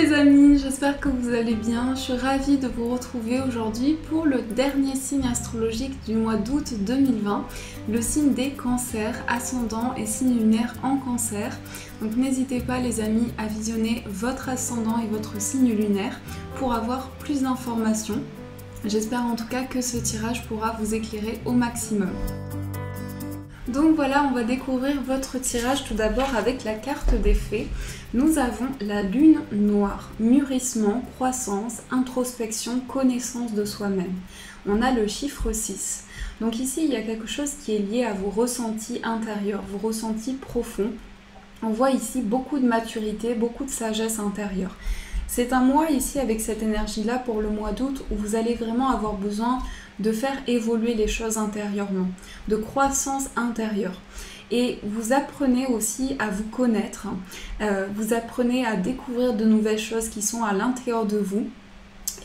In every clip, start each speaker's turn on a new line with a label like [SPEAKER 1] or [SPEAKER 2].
[SPEAKER 1] les amis, j'espère que vous allez bien. Je suis ravie de vous retrouver aujourd'hui pour le dernier signe astrologique du mois d'août 2020, le signe des cancers, ascendant et signe lunaire en cancer. Donc n'hésitez pas les amis à visionner votre ascendant et votre signe lunaire pour avoir plus d'informations. J'espère en tout cas que ce tirage pourra vous éclairer au maximum. Donc voilà, on va découvrir votre tirage tout d'abord avec la carte des fées. Nous avons la lune noire, mûrissement, croissance, introspection, connaissance de soi-même. On a le chiffre 6. Donc ici, il y a quelque chose qui est lié à vos ressentis intérieurs, vos ressentis profonds. On voit ici beaucoup de maturité, beaucoup de sagesse intérieure. C'est un mois ici avec cette énergie-là pour le mois d'août où vous allez vraiment avoir besoin de faire évoluer les choses intérieurement, de croissance intérieure. Et vous apprenez aussi à vous connaître, vous apprenez à découvrir de nouvelles choses qui sont à l'intérieur de vous.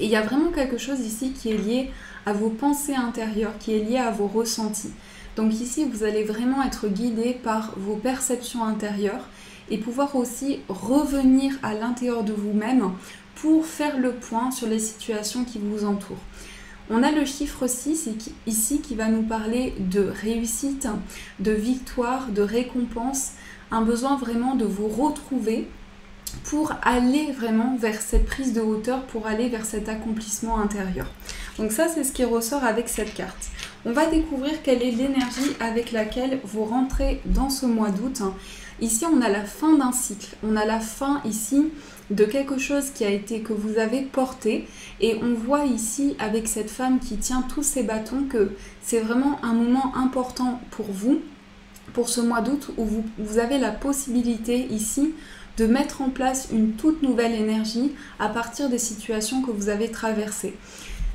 [SPEAKER 1] Et il y a vraiment quelque chose ici qui est lié à vos pensées intérieures, qui est lié à vos ressentis. Donc ici, vous allez vraiment être guidé par vos perceptions intérieures et pouvoir aussi revenir à l'intérieur de vous-même pour faire le point sur les situations qui vous entourent. On a le chiffre 6 ici qui va nous parler de réussite, de victoire, de récompense, un besoin vraiment de vous retrouver pour aller vraiment vers cette prise de hauteur, pour aller vers cet accomplissement intérieur. Donc ça, c'est ce qui ressort avec cette carte. On va découvrir quelle est l'énergie avec laquelle vous rentrez dans ce mois d'août. Ici, on a la fin d'un cycle, on a la fin ici de quelque chose que vous avez porté, et on voit ici avec cette femme qui tient tous ses bâtons que c'est vraiment un moment important pour vous, pour ce mois d'août où vous avez la possibilité ici de mettre en place une toute nouvelle énergie à partir des situations que vous avez traversées.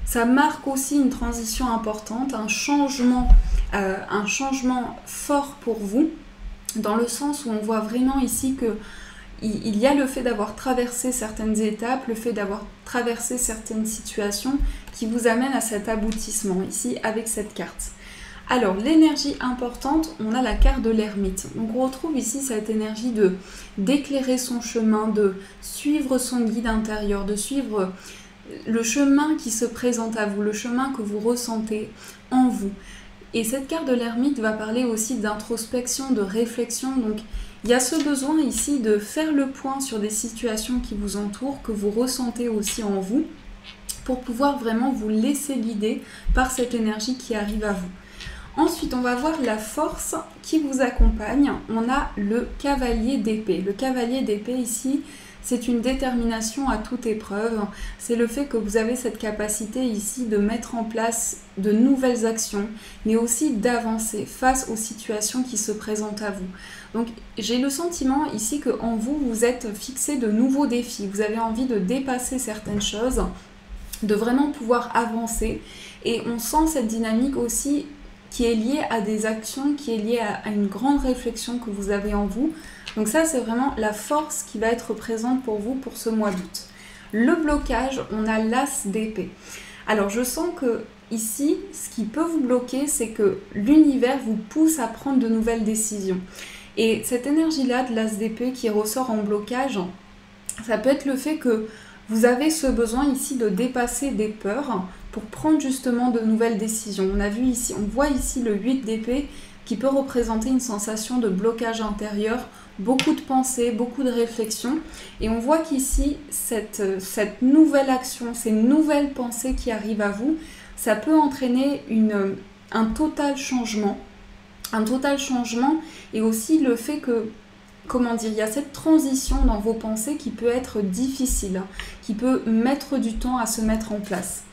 [SPEAKER 1] Ça marque aussi une transition importante, un changement fort pour vous, dans le sens où on voit vraiment ici que il y a le fait d'avoir traversé certaines étapes, le fait d'avoir traversé certaines situations qui vous amènent à cet aboutissement ici avec cette carte. Alors l'énergie importante, on a la carte de l'ermite. Donc on retrouve ici cette énergie d'éclairer son chemin, de suivre son guide intérieur, de suivre le chemin qui se présente à vous, le chemin que vous ressentez en vous. Et cette carte de l'ermite va parler aussi d'introspection, de réflexion. Donc il y a ce besoin ici de faire le point sur des situations qui vous entourent, que vous ressentez aussi en vous, pour pouvoir vraiment vous laisser guider par cette énergie qui arrive à vous. Ensuite, on va voir la force qui vous accompagne. On a le cavalier d'épée. Le cavalier d'épée ici, c'est une détermination à toute épreuve. C'est le fait que vous avez cette capacité ici de mettre en place de nouvelles actions, mais aussi d'avancer face aux situations qui se présentent à vous. Donc j'ai le sentiment ici qu'en vous, vous êtes fixé de nouveaux défis. Vous avez envie de dépasser certaines choses, de vraiment pouvoir avancer. Et on sent cette dynamique aussi qui est liée à des actions, qui est liée à une grande réflexion que vous avez en vous. Donc ça, c'est vraiment la force qui va être présente pour vous pour ce mois d'août. Le blocage, on a l'as d'épée. Alors je sens que ici, ce qui peut vous bloquer, c'est que l'univers vous pousse à prendre de nouvelles décisions. Et cette énergie-là de l'as d'épée qui ressort en blocage, ça peut être le fait que vous avez ce besoin ici de dépasser des peurs pour prendre justement de nouvelles décisions. On voit ici le 8 d'épée qui peut représenter une sensation de blocage intérieur, beaucoup de pensées, beaucoup de réflexions. Et on voit qu'ici, cette nouvelle action, ces nouvelles pensées qui arrivent à vous, ça peut entraîner un total changement. Et aussi le fait que, il y a cette transition dans vos pensées qui peut être difficile, qui peut mettre du temps à se mettre en place.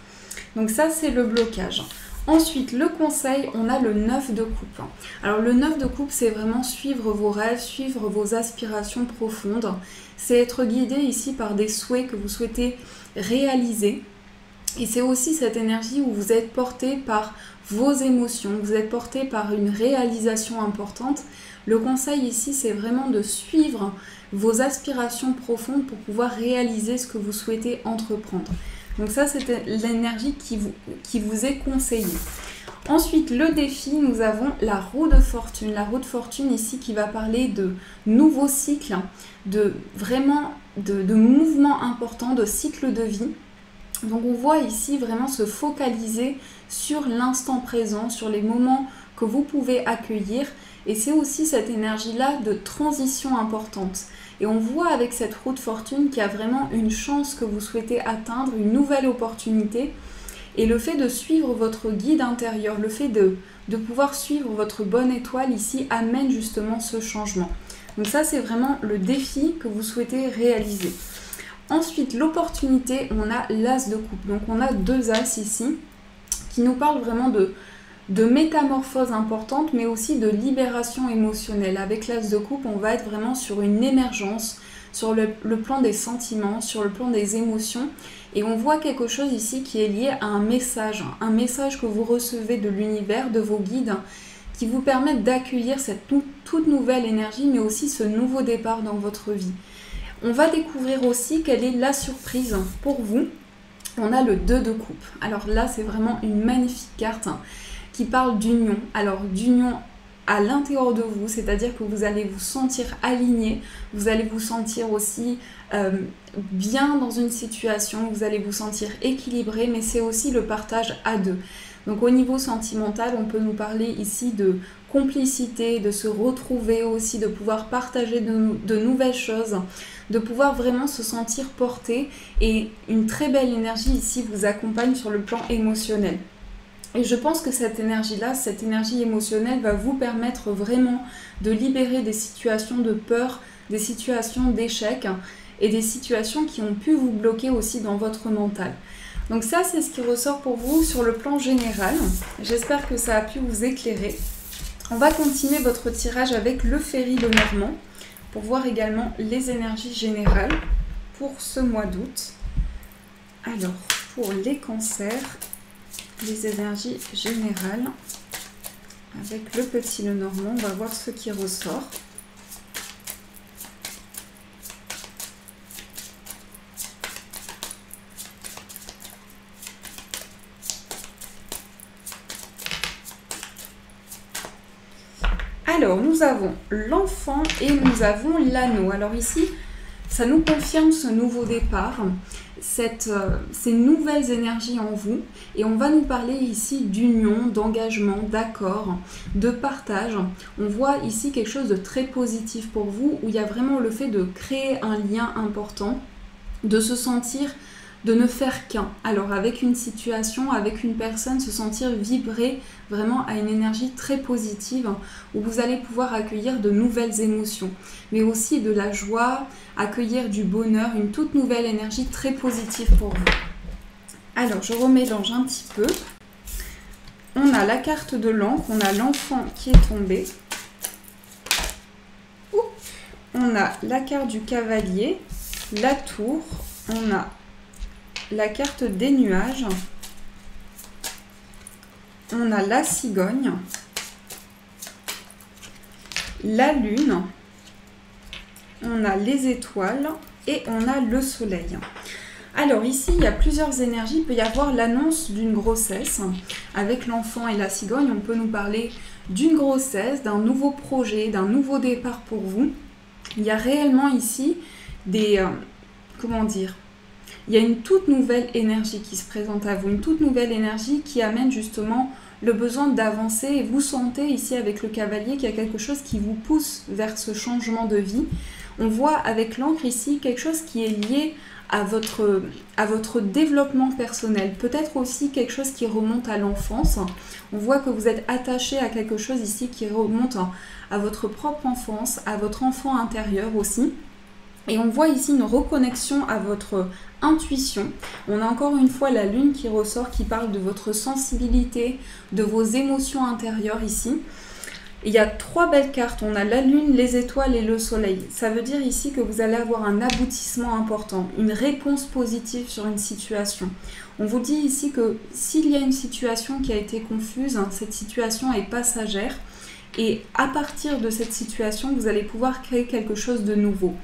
[SPEAKER 1] Donc ça, c'est le blocage. Ensuite, le conseil, on a le 9 de coupe. Alors le 9 de coupe, c'est vraiment suivre vos rêves, suivre vos aspirations profondes. C'est être guidé ici par des souhaits que vous souhaitez réaliser. Et c'est aussi cette énergie où vous êtes porté par vos émotions, vous êtes porté par une réalisation importante. Le conseil ici, c'est vraiment de suivre vos aspirations profondes pour pouvoir réaliser ce que vous souhaitez entreprendre. Donc ça, c'est l'énergie qui vous est conseillée. Ensuite, le défi, nous avons la roue de fortune. La roue de fortune ici qui va parler de nouveaux cycles, de vraiment de mouvements importants, de cycles de vie. Donc on voit ici vraiment se focaliser sur l'instant présent, sur les moments que vous pouvez accueillir. Et c'est aussi cette énergie-là de transition importante. Et on voit avec cette roue de fortune qu'il y a vraiment une chance que vous souhaitez atteindre, une nouvelle opportunité. Et le fait de suivre votre guide intérieur, le fait de pouvoir suivre votre bonne étoile ici amène justement ce changement. Donc ça, c'est vraiment le défi que vous souhaitez réaliser. Ensuite, l'opportunité, on a l'as de coupe. Donc on a 2 as ici qui nous parlent vraiment de métamorphose importante, mais aussi de libération émotionnelle. Avec l'as de coupe, on va être vraiment sur une émergence, sur le plan des sentiments, sur le plan des émotions. Et on voit quelque chose ici qui est lié à un message que vous recevez de l'univers, de vos guides, qui vous permettent d'accueillir cette toute nouvelle énergie, mais aussi ce nouveau départ dans votre vie. On va découvrir aussi quelle est la surprise pour vous. On a le 2 de coupe. Alors là, c'est vraiment une magnifique carte qui parle d'union. Alors d'union à l'intérieur de vous, c'est-à-dire que vous allez vous sentir aligné, vous allez vous sentir aussi bien dans une situation, vous allez vous sentir équilibré, mais c'est aussi le partage à 2. Donc au niveau sentimental, on peut nous parler ici de complicité, de se retrouver aussi, de pouvoir partager de nouvelles choses, de pouvoir vraiment se sentir porté, et une très belle énergie ici vous accompagne sur le plan émotionnel. Et je pense que cette énergie-là, cette énergie émotionnelle va vous permettre vraiment de libérer des situations de peur, des situations d'échec et des situations qui ont pu vous bloquer aussi dans votre mental. Donc ça, c'est ce qui ressort pour vous sur le plan général. J'espère que ça a pu vous éclairer. On va continuer votre tirage avec le Ferry Lenormand pour voir également les énergies générales pour ce mois d'août. Alors, pour les cancers, les énergies générales avec le petit Lenormand, on va voir ce qui ressort. Alors, nous avons l'enfant et nous avons l'anneau. Alors ici, ça nous confirme ce nouveau départ, ces nouvelles énergies en vous. Et on va nous parler ici d'union, d'engagement, d'accord, de partage. On voit ici quelque chose de très positif pour vous, où il y a vraiment le fait de créer un lien important, de se sentir, de ne faire qu'un. Alors avec une situation, avec une personne, se sentir vibrer vraiment à une énergie très positive où vous allez pouvoir accueillir de nouvelles émotions, mais aussi de la joie, accueillir du bonheur, une toute nouvelle énergie très positive pour vous. Alors je remélange un petit peu. On a la carte de l'encre, on a l'enfant qui est tombé. On a la carte du cavalier, la tour, on a la carte des nuages, on a la cigogne, la lune, on a les étoiles et on a le soleil. Alors ici, il y a plusieurs énergies. Il peut y avoir l'annonce d'une grossesse. Avec l'enfant et la cigogne, on peut nous parler d'une grossesse, d'un nouveau projet, d'un nouveau départ pour vous. Il y a réellement ici des... comment dire ? Il y a une toute nouvelle énergie qui se présente à vous, une toute nouvelle énergie qui amène justement le besoin d'avancer. Et vous sentez ici avec le cavalier qu'il y a quelque chose qui vous pousse vers ce changement de vie. On voit avec l'encre ici quelque chose qui est lié à votre développement personnel. Peut-être aussi quelque chose qui remonte à l'enfance. On voit que vous êtes attaché à quelque chose ici qui remonte à votre propre enfance, à votre enfant intérieur aussi. Et on voit ici une reconnexion à votre intuition. On a encore une fois la lune qui ressort, qui parle de votre sensibilité, de vos émotions intérieures ici. Il y a 3 belles cartes. On a la lune, les étoiles et le soleil. Ça veut dire ici que vous allez avoir un aboutissement important, une réponse positive sur une situation. On vous dit ici que s'il y a une situation qui a été confuse, cette situation est passagère. Et à partir de cette situation, vous allez pouvoir créer quelque chose de nouveau.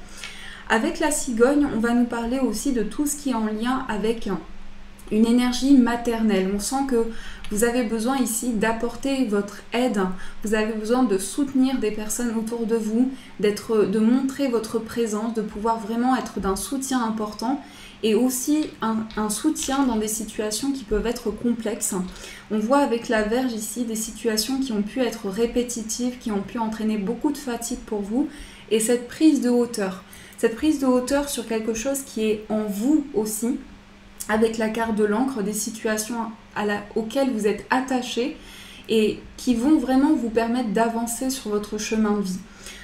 [SPEAKER 1] Avec la cigogne, on va nous parler aussi de tout ce qui est en lien avec une énergie maternelle. On sent que vous avez besoin ici d'apporter votre aide, vous avez besoin de soutenir des personnes autour de vous, de montrer votre présence, de pouvoir vraiment être d'un soutien important et aussi un soutien dans des situations qui peuvent être complexes. On voit avec la Vierge ici des situations qui ont pu être répétitives, qui ont pu entraîner beaucoup de fatigue pour vous et cette prise de hauteur sur quelque chose qui est en vous aussi, avec la carte de l'encre, des situations auxquelles vous êtes attaché et qui vont vraiment vous permettre d'avancer sur votre chemin de vie.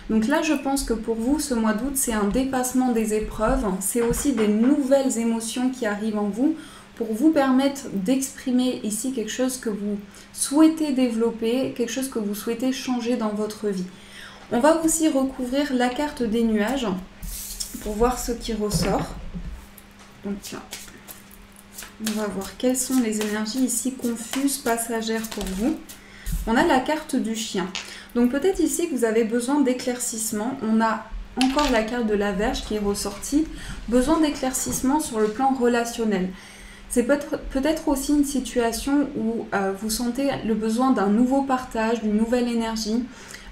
[SPEAKER 1] Donc là, je pense que pour vous, ce mois d'août, c'est un dépassement des épreuves, c'est aussi des nouvelles émotions qui arrivent en vous pour vous permettre d'exprimer ici quelque chose que vous souhaitez développer, quelque chose que vous souhaitez changer dans votre vie. On va aussi recouvrir la carte des nuages pour voir ce qui ressort. Donc tiens. On va voir quelles sont les énergies ici confuses, passagères pour vous. On a la carte du chien. Donc peut-être ici que vous avez besoin d'éclaircissement. On a encore la carte de la Vierge qui est ressortie. Besoin d'éclaircissement sur le plan relationnel. C'est peut-être aussi une situation où vous sentez le besoin d'un nouveau partage, d'une nouvelle énergie,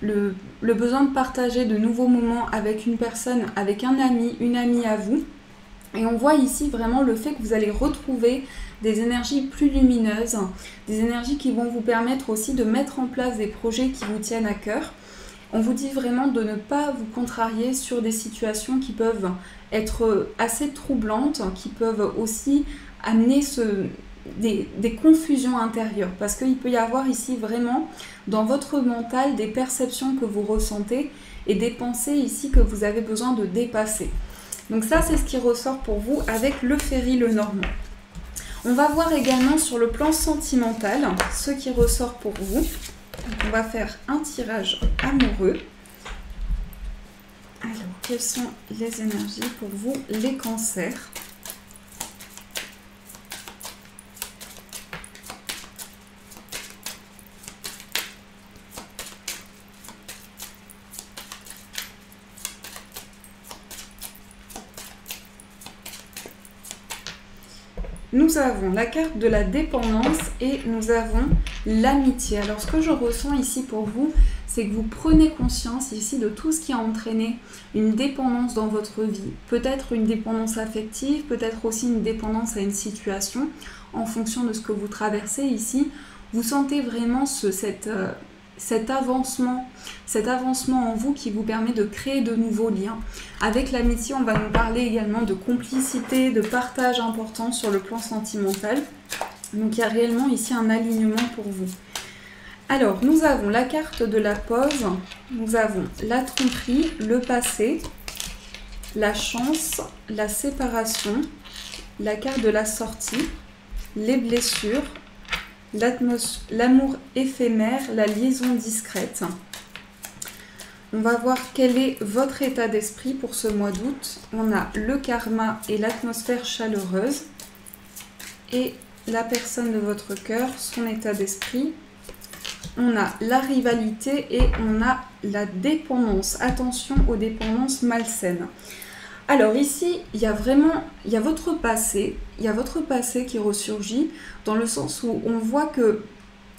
[SPEAKER 1] le besoin de partager de nouveaux moments avec une personne, avec un ami, une amie à vous. Et on voit ici vraiment le fait que vous allez retrouver des énergies plus lumineuses, des énergies qui vont vous permettre aussi de mettre en place des projets qui vous tiennent à cœur. On vous dit vraiment de ne pas vous contrarier sur des situations qui peuvent être assez troublantes, qui peuvent aussi amener des confusions intérieures. Parce qu'il peut y avoir ici vraiment dans votre mental des perceptions que vous ressentez et des pensées ici que vous avez besoin de dépasser. Donc ça, c'est ce qui ressort pour vous avec le Ferry Lenormand. On va voir également sur le plan sentimental ce qui ressort pour vous. Donc on va faire un tirage amoureux. Alors, quelles sont les énergies pour vous, les cancers ? Nous avons la carte de la dépendance et nous avons l'amitié. Alors ce que je ressens ici pour vous, c'est que vous prenez conscience ici de tout ce qui a entraîné une dépendance dans votre vie. Peut-être une dépendance affective, peut-être aussi une dépendance à une situation en fonction de ce que vous traversez ici. Vous sentez vraiment cet avancement en vous qui vous permet de créer de nouveaux liens. Avec l'amitié, on va nous parler également de complicité, de partage important sur le plan sentimental. Donc il y a réellement ici un alignement pour vous. Alors, nous avons la carte de la pause, nous avons la tromperie, le passé, la chance, la séparation, la carte de la sortie, les blessures, l'amour éphémère, la liaison discrète. On va voir quel est votre état d'esprit pour ce mois d'août. On a le karma et l'atmosphère chaleureuse. Et la personne de votre cœur, son état d'esprit. On a la rivalité et on a la dépendance. Attention aux dépendances malsaines. Alors ici, il y a votre passé qui ressurgit dans le sens où on voit que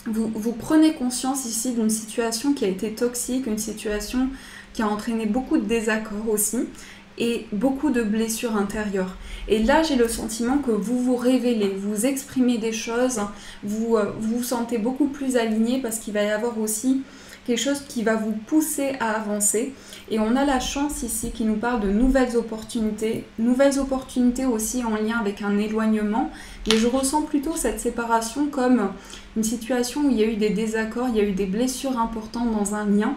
[SPEAKER 1] vous prenez conscience ici d'une situation qui a été toxique, une situation qui a entraîné beaucoup de désaccords aussi et beaucoup de blessures intérieures. Et là, j'ai le sentiment que vous vous révélez, vous exprimez des choses, vous vous sentez beaucoup plus aligné parce qu'il va y avoir aussi quelque chose qui va vous pousser à avancer. Et on a la chance ici qui nous parle de nouvelles opportunités aussi en lien avec un éloignement. Mais je ressens plutôt cette séparation comme une situation où il y a eu des désaccords, il y a eu des blessures importantes dans un lien.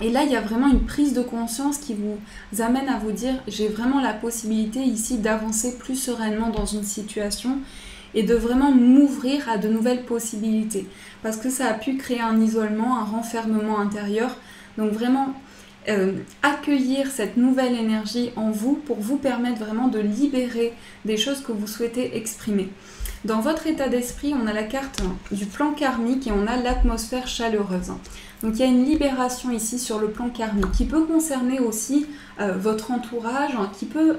[SPEAKER 1] Et là, il y a vraiment une prise de conscience qui vous amène à vous dire « j'ai vraiment la possibilité ici d'avancer plus sereinement dans une situation » et de vraiment m'ouvrir à de nouvelles possibilités. Parce que ça a pu créer un isolement, un renfermement intérieur. Donc vraiment, accueillir cette nouvelle énergie en vous pour vous permettre vraiment de libérer des choses que vous souhaitez exprimer. Dans votre état d'esprit, on a la carte du plan karmique et on a l'atmosphère chaleureuse. Donc il y a une libération ici sur le plan karmique qui peut concerner aussi votre entourage, qui peut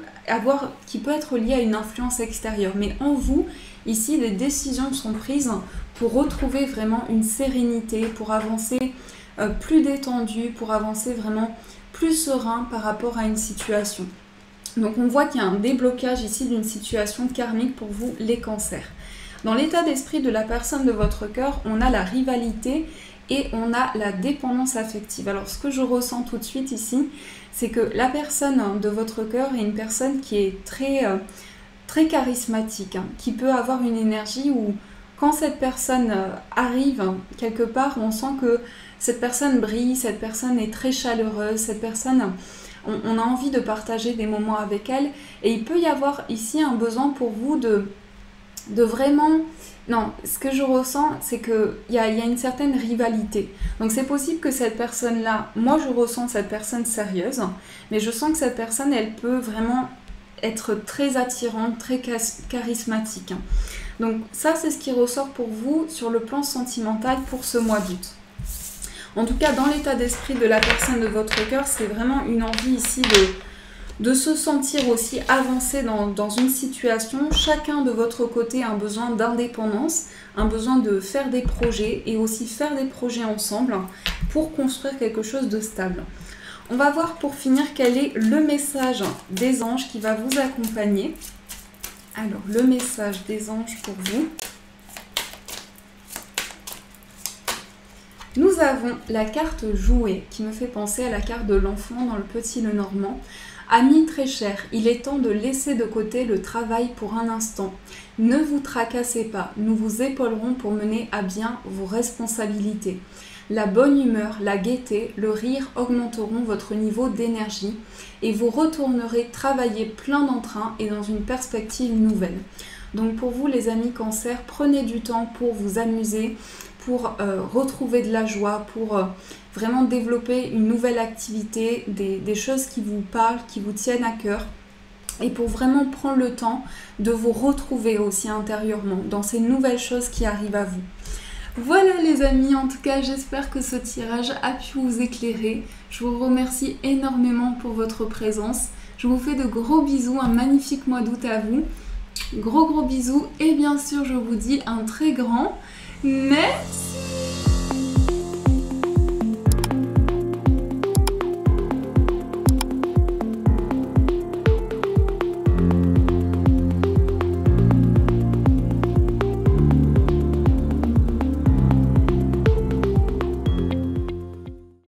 [SPEAKER 1] être lié à une influence extérieure. Mais en vous, ici, des décisions sont prises pour retrouver vraiment une sérénité, pour avancer plus détendu, pour avancer vraiment plus serein par rapport à une situation. Donc on voit qu'il y a un déblocage ici d'une situation karmique pour vous, les cancers. Dans l'état d'esprit de la personne de votre cœur, on a la rivalité et on a la dépendance affective. Alors ce que je ressens tout de suite ici, c'est que la personne de votre cœur est une personne qui est très charismatique, qui peut avoir une énergie où quand cette personne arrive quelque part, on sent que cette personne brille, cette personne est très chaleureuse, cette personne... On a envie de partager des moments avec elle et il peut y avoir ici un besoin pour vous de vraiment... Non, ce que je ressens, c'est qu'il y a une certaine rivalité. Donc c'est possible que cette personne-là, moi je ressens cette personne sérieuse, mais je sens que cette personne, elle peut vraiment être très attirante, très charismatique. Donc ça, c'est ce qui ressort pour vous sur le plan sentimental pour ce mois d'août. En tout cas, dans l'état d'esprit de la personne de votre cœur, c'est vraiment une envie ici de se sentir aussi avancé dans une situation. Chacun de votre côté a un besoin d'indépendance, un besoin de faire des projets et aussi faire des projets ensemble pour construire quelque chose de stable. On va voir pour finir quel est le message des anges qui va vous accompagner. Alors, le message des anges pour vous. Nous avons la carte jouée qui me fait penser à la carte de l'enfant dans le Petit Lenormand. Amis très chers, il est temps de laisser de côté le travail pour un instant. Ne vous tracassez pas, nous vous épaulerons pour mener à bien vos responsabilités. La bonne humeur, la gaieté, le rire augmenteront votre niveau d'énergie et vous retournerez travailler plein d'entrain et dans une perspective nouvelle. Donc pour vous les amis cancer, prenez du temps pour vous amuser, pour retrouver de la joie, pour vraiment développer une nouvelle activité, des choses qui vous parlent, qui vous tiennent à cœur et pour vraiment prendre le temps de vous retrouver aussi intérieurement dans ces nouvelles choses qui arrivent à vous. Voilà les amis, en tout cas j'espère que ce tirage a pu vous éclairer. Je vous remercie énormément pour votre présence. Je vous fais de gros bisous, un magnifique mois d'août à vous. Gros bisous et bien sûr je vous dis un très grand merci.